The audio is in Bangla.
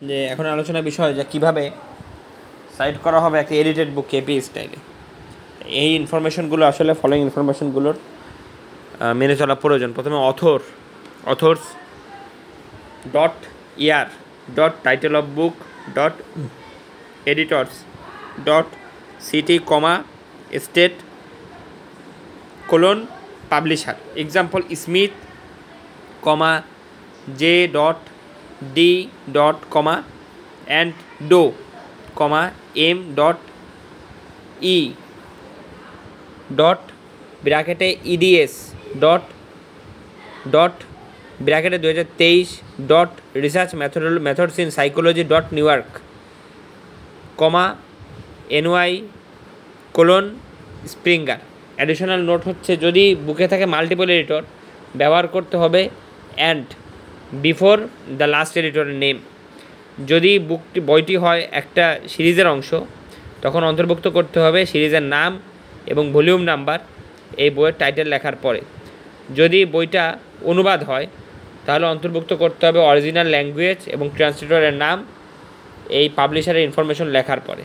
যে এখন আলোচনার বিষয় যে কীভাবে সাইট করা হবে একটা এডিটেড বুক কেপি স্টাইলে। এই ইনফরমেশনগুলো আসলে ফলোইং ইনফরমেশনগুলোর মেনে চলা প্রয়োজন। প্রথমে authors dot year dot title of book dot editors dot city comma state colon publisher. Example Smith comma J dot D dot comma and Doe comma M dot E dot ব্র্যাকেটে ইডিএস ডট ব্র্যাকেটে 2023 dot research methods in psychology dot New York comma NY colon Springer. Additional note হচ্ছে, যদি বুকে থাকে মাল্টিপল এডিটর ব্যবহার করতে হবে অ্যান্ড বিফোর দ্য লাস্ট এডিটরের নেম। যদি বইটি হয় একটা সিরিজের অংশ, তখন অন্তর্ভুক্ত করতে হবে সিরিজের নাম এবং ভলিউম নাম্বার এই বইয়ের টাইটেল লেখার পরে। যদি বইটা অনুবাদ হয় তাহলে অন্তর্ভুক্ত করতে হবে অরিজিনাল ল্যাঙ্গুয়েজ এবং ট্রান্সলেটরের নাম এই পাবলিশারের ইনফরমেশন লেখার পরে।